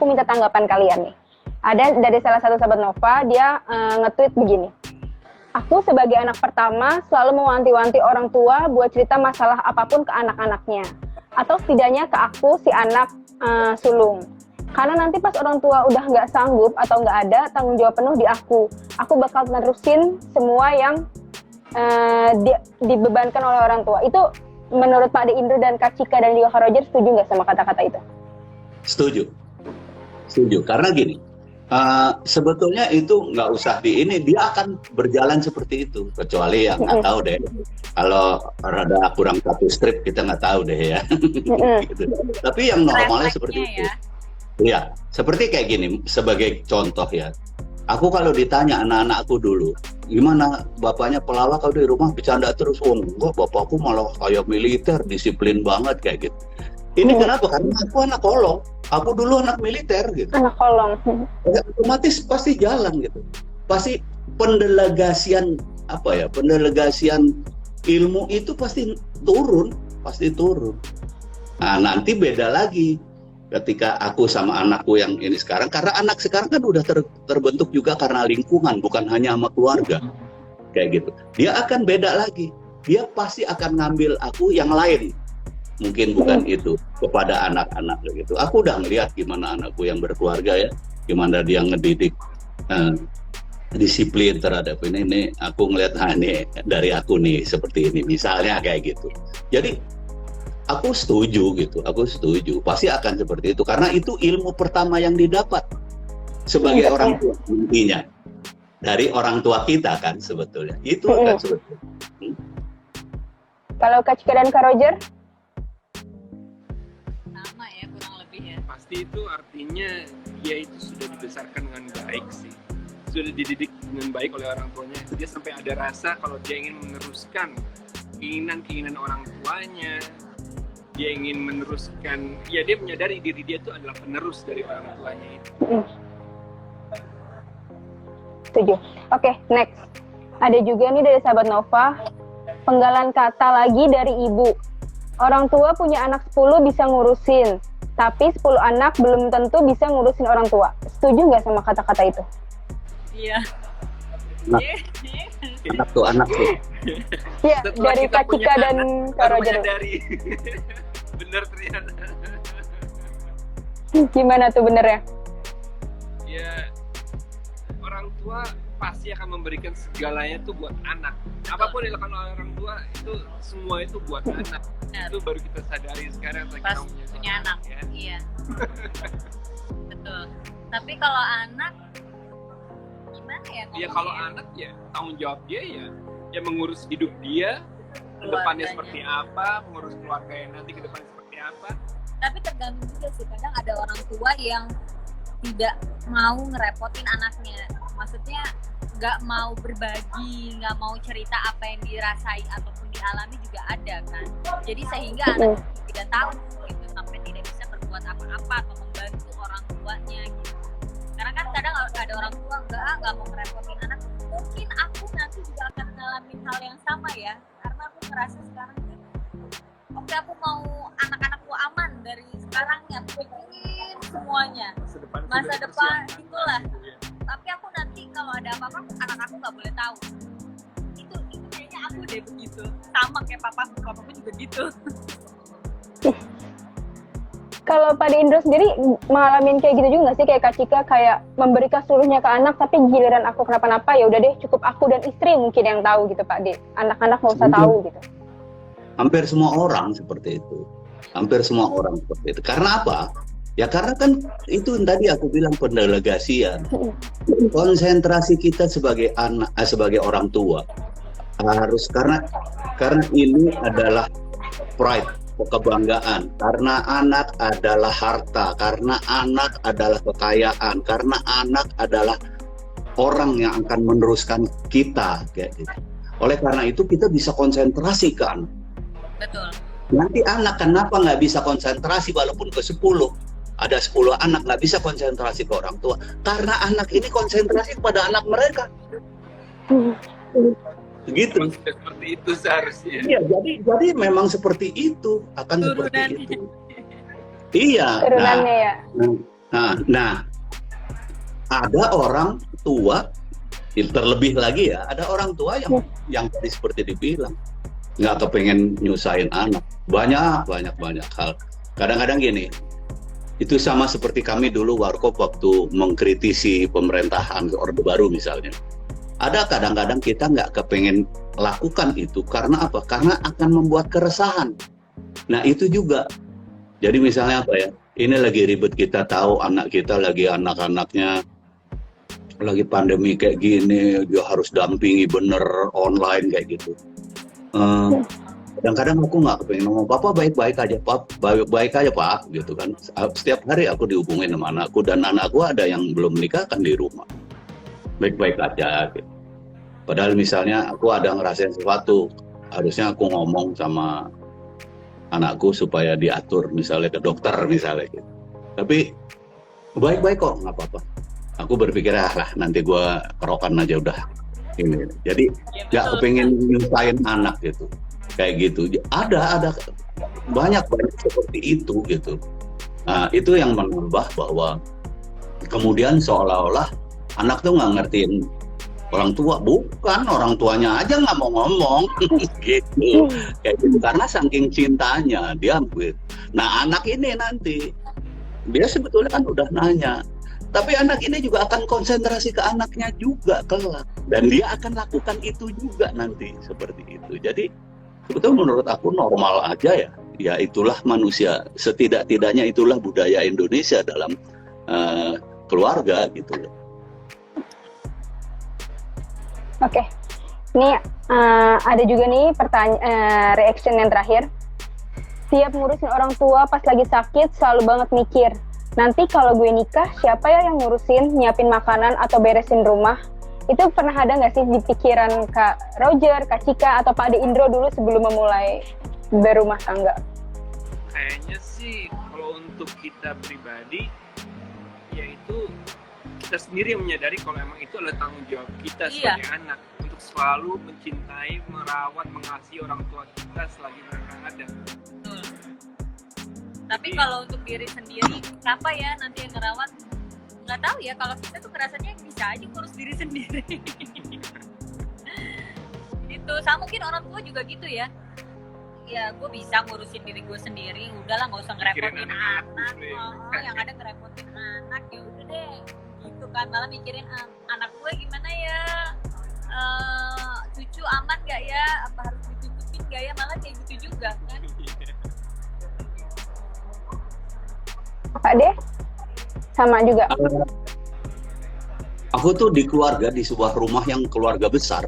minta tanggapan kalian nih. Ada dari salah satu sahabat Nova, dia nge-tweet begini. Aku sebagai anak pertama selalu mewanti-wanti orang tua buat cerita masalah apapun ke anak-anaknya. Atau setidaknya ke aku, si anak sulung. Karena nanti pas orang tua udah nggak sanggup atau nggak ada, tanggung jawab penuh di aku. Aku bakal nerusin semua yang dibebankan oleh orang tua. Itu menurut Pak De Indro dan Kak Cika dan juga Kak Roger, setuju nggak sama kata-kata itu? Setuju. Karena gini, sebetulnya itu nggak usah dia akan berjalan seperti itu. Kecuali yang nggak tahu deh. Kalau rada kurang satu strip, kita nggak tahu deh ya. Gitu. Tapi yang normalnya seperti itu. Ya, seperti kayak gini, sebagai contoh ya. Aku kalau ditanya anak-anakku dulu, gimana bapaknya pelawak kalau di rumah bercanda terus? Oh enggak, bapakku malah kayak militer, disiplin banget kayak gitu. Ini kenapa? Karena aku anak kolong. Aku dulu anak militer gitu. Anak kolong. Ya, otomatis pasti jalan gitu. Pasti pendelegasian ilmu itu pasti turun. Nah, nanti beda lagi ketika aku sama anakku yang ini sekarang, karena anak sekarang kan udah terbentuk juga karena lingkungan, bukan hanya sama keluarga kayak gitu. Dia akan beda lagi, dia pasti akan ngambil aku yang lain, mungkin bukan itu kepada anak-anak gitu. Aku udah ngeliat gimana anakku yang berkeluarga ya, gimana dia ngedidik disiplin terhadap ini aku ngeliat ini dari aku nih seperti ini misalnya kayak gitu. Jadi aku setuju, pasti akan seperti itu, karena itu ilmu pertama yang didapat sebagai orang tua, intinya dari orang tua kita kan sebetulnya, itu kan sebetulnya. Kalau Kak Cika dan Kak Roger? Sama ya, kurang lebih ya. Pasti itu artinya dia itu sudah dibesarkan dengan baik sih, sudah dididik dengan baik oleh orang tuanya, dia sampai ada rasa kalau dia ingin meneruskan keinginan orang tuanya, dia ingin meneruskan, ya dia menyadari diri dia itu adalah penerus dari orang tuanya itu. Setuju. Oke, next. Ada juga nih dari sahabat Nova, penggalan kata lagi dari ibu. Orang tua punya anak 10 bisa ngurusin, tapi 10 anak belum tentu bisa ngurusin orang tua. Setuju nggak sama kata-kata itu? Iya. Anak tuh. Iya, dari Kak Cika dan Kak Roger. Bener ternyata. Gimana tuh benernya? Ya, orang tua pasti akan memberikan segalanya tuh buat anak. Apapun yang dilakukan oleh orang tua itu semua itu buat anak. Itu baru kita sadari sekarang Pas kita punya anak. Ya. Iya. Betul. Tapi kalau anak gimana ya? Ya kalau anak ya tanggung jawab dia ya mengurus hidup dia, kedepannya seperti apa, mengurus keluarganya nanti kedepannya seperti apa. Tapi tergantung juga sih, kadang ada orang tua yang tidak mau ngerepotin anaknya, maksudnya nggak mau berbagi, nggak mau cerita apa yang dirasai ataupun dialami juga ada kan. Jadi sehingga anak tidak tahu gitu, sampai tidak bisa berbuat apa-apa atau membantu orang tuanya gitu. Karena kan kadang ada orang tua nggak mau ngerepotin anak. Mungkin aku nanti juga akan ngalamin hal yang sama ya, karena aku ngerasa sekarang nih, oke aku mau anak-anakku aman dari sekarang ya, aku pikirin semuanya masa depan itulah. Tapi aku nanti kalau ada apa-apa anak aku nggak boleh tahu. Itu kayaknya aku deh begitu, sama kayak papaku juga gitu. Kalau Pak De Indro sendiri ngalamin kayak gitu juga nggak sih, kayak Kak Cika, kayak memberikan seluruhnya ke anak, tapi giliran aku kenapa-napa ya udah deh cukup aku dan istri mungkin yang tahu gitu Pak De, anak-anak nggak usah tahu gitu. Hampir semua orang seperti itu. Karena apa? Ya karena kan itu yang tadi aku bilang, pendelegasian. Konsentrasi kita sebagai anak, sebagai orang tua harus, karena ini adalah pride, kebanggaan, karena anak adalah harta, karena anak adalah kekayaan, karena anak adalah orang yang akan meneruskan kita kayak gitu. Oleh karena itu kita bisa konsentrasi ke anak. Betul. Nanti anak kenapa nggak bisa konsentrasi walaupun ke 10? Ada 10 anak nggak bisa konsentrasi ke orang tua. Karena anak ini konsentrasi kepada anak mereka. Begitu. Seperti itu seharusnya. Iya, jadi memang seperti itu, akan seperti itu. Iya. Turunannya ya. Nah, ada orang tua, terlebih lagi ya, ada orang tua yang tadi seperti dibilang, nggak kepengen nyusahin anak. Banyak hal. Kadang-kadang gini, itu sama seperti kami dulu Warkop waktu mengkritisi pemerintahan Orde Baru misalnya. Ada kadang-kadang kita nggak kepengen lakukan itu karena apa? Karena akan membuat keresahan. Nah itu juga. Jadi misalnya apa ya? Ini lagi ribet, kita tahu anak kita lagi anak-anaknya lagi pandemi kayak gini, dia harus dampingi bener online kayak gitu. Kadang-kadang aku nggak kepengen ngomong, Papa baik-baik aja Pak, gitu kan. Setiap hari aku dihubungin sama anakku, dan anakku ada yang belum menikah kan di rumah. Baik-baik aja gitu. Padahal misalnya aku ada ngerasain sesuatu, harusnya aku ngomong sama anakku supaya diatur misalnya ke dokter misalnya gitu. Tapi baik-baik kok, nggak apa-apa. Aku berpikir lah nanti gue kerokan aja udah ini. Jadi nggak kepengen nyusahin anak gitu, kayak gitu. Ada banyak seperti itu gitu. Nah itu yang menambah bahwa kemudian seolah-olah anak tuh nggak ngertiin orang tua. Bukan, orang tuanya aja nggak mau ngomong gitu, kayak gitu, karena saking cintanya dia. Nah anak ini nanti dia sebetulnya kan udah nanya, tapi anak ini juga akan konsentrasi ke anaknya juga kelak, dan dia akan lakukan itu juga nanti seperti itu. Jadi sebetulnya menurut aku normal aja ya. Ya itulah manusia, setidak-tidaknya itulah budaya Indonesia dalam keluarga gitu loh. Oke, ini ada juga nih pertanyaan reaction yang terakhir. Tiap ngurusin orang tua pas lagi sakit selalu banget mikir, nanti kalau gue nikah siapa ya yang ngurusin, nyiapin makanan atau beresin rumah? Itu pernah ada nggak sih di pikiran Kak Roger, Kak Cika, atau Pak Ade Indro dulu sebelum memulai berumah tangga? Kayaknya sih kalau untuk kita pribadi, yaitu kita sendiri yang menyadari kalau emang itu adalah tanggung jawab kita sebagai anak untuk selalu mencintai, merawat, mengasihi orang tua kita selagi mereka ada. Betul. Tapi kalau untuk diri sendiri, siapa ya nanti yang ngerawat? Nggak tahu ya, kalau kita tuh ngerasanya bisa aja ngurus diri sendiri. Gitu, sama mungkin orang tua juga gitu ya. Ya gue bisa ngurusin diri gue sendiri, udahlah nggak usah ngerepotin anak. Yang ada ngerepotin anak, ya udah deh. Gitu kan, malah mikirin anak gue gimana ya, cucu aman gak ya, apa harus ditutupin gak ya, malah kayak gitu juga kan. Pak De, sama juga. Aku tuh di keluarga, di sebuah rumah yang keluarga besar.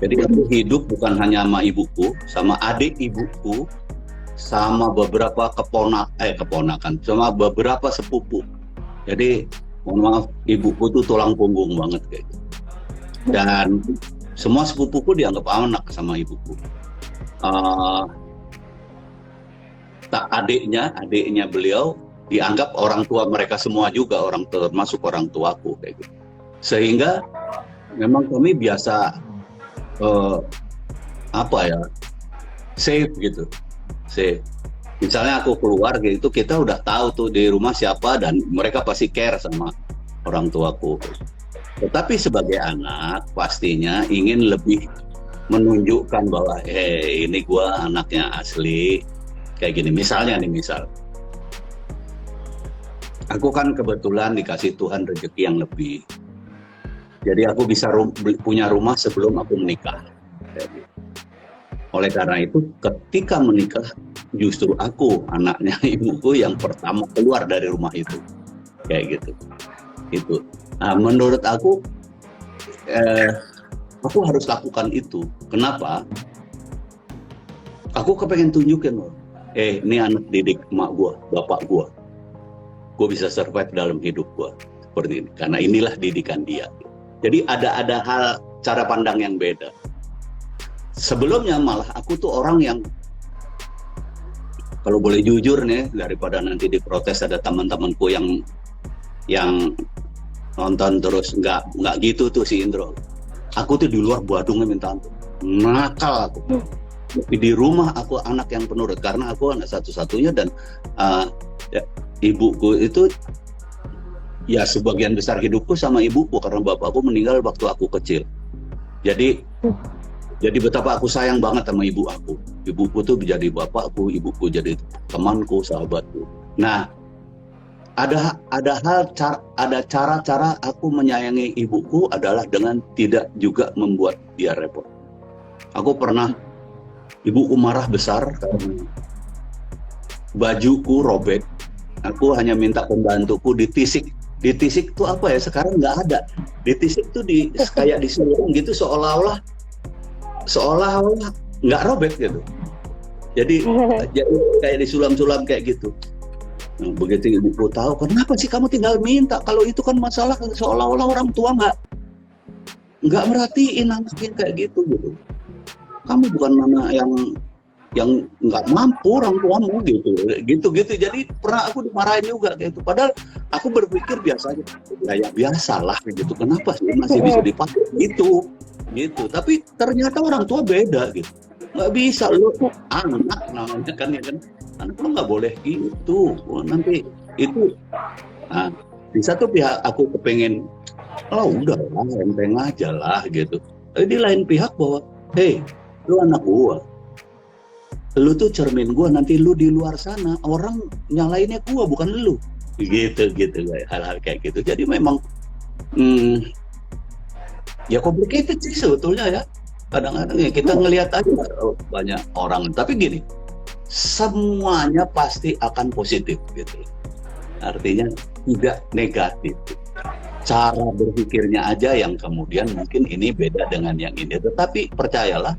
Jadi aku hidup bukan hanya sama ibuku, sama adik ibuku, sama beberapa keponakan, sama beberapa sepupu. Jadi mohon maaf, ibuku tuh tulang punggung banget kayak gitu. Dan semua sepupuku dianggap anak sama ibuku. Adiknya beliau dianggap orang tua mereka semua juga, termasuk orang tuaku kayak gitu. Sehingga memang kami biasa safe gitu, safe. Misalnya aku keluar gitu, kita udah tahu tuh di rumah siapa, dan mereka pasti care sama orang tuaku. Tetapi sebagai anak pastinya ingin lebih menunjukkan bahwa ini gua anaknya asli kayak gini. Misalnya aku kan kebetulan dikasih Tuhan rezeki yang lebih, jadi aku bisa punya rumah sebelum aku menikah. Oleh karena itu ketika menikah, justru aku, anaknya ibuku, yang pertama keluar dari rumah itu kayak gitu. Itu menurut aku harus lakukan itu. Kenapa? Aku kepengen tunjukin loh, ini anak didik emak gua, bapak gua bisa survive dalam hidup gua seperti ini, karena inilah didikan dia. Jadi ada hal cara pandang yang beda. Sebelumnya malah aku tuh orang yang, kalau boleh jujur nih, daripada nanti diprotes ada teman-temanku yang nonton terus nggak gitu tuh si Indro. Aku tuh di luar Badungnya minta ampun, nakal aku. Tapi di rumah aku anak yang penurut, karena aku anak satu-satunya, dan ibuku itu ya sebagian besar hidupku sama ibuku karena bapakku meninggal waktu aku kecil. Jadi betapa aku sayang banget sama ibu aku. Ibuku tuh jadi bapakku, ibuku jadi temanku, sahabatku. Nah, ada cara-cara aku menyayangi ibuku adalah dengan tidak juga membuat dia repot. Aku pernah ibuku marah besar karena bajuku robek. Aku hanya minta pembantuku ditisik. Ditisik tuh apa ya? Sekarang nggak ada. Ditisik tuh kayak disulung gitu seolah-olah nggak robek gitu. Jadi kayak disulam-sulam kayak gitu. Nah, begitu ibuku tahu, kenapa sih kamu tinggal minta? Kalau itu kan masalah seolah-olah orang tua nggak merhatiin anaknya kayak gitu. Kamu bukan anak yang nggak mampu orang tuamu gitu. Jadi pernah aku dimarahin juga gitu. Padahal aku berpikir biasanya, ya biasalah gitu. Kenapa sih masih bisa dipakai gitu. Tapi ternyata orang tua beda gitu. Nggak bisa lu anak namanya kan ya kan. Anak lu nggak boleh gitu. Nanti itu. Nah, di satu pihak aku kepengen, udah lah, enteng aja lah gitu. Tapi di lain pihak bahwa, hey, lu anak gua. Lu tuh cermin gua, nanti lu di luar sana orang nyalainnya gua bukan lu, gitu hal-hal kayak gitu. Jadi memang ya complicated sih sebetulnya ya. Kadang-kadang ya kita ngelihat aja banyak orang, tapi gini, semuanya pasti akan positif gitu. Artinya tidak negatif. Cara berpikirnya aja yang kemudian mungkin ini beda dengan yang ini, tetapi percayalah.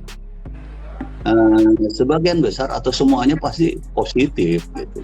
Sebagian besar atau semuanya pasti positif gitu.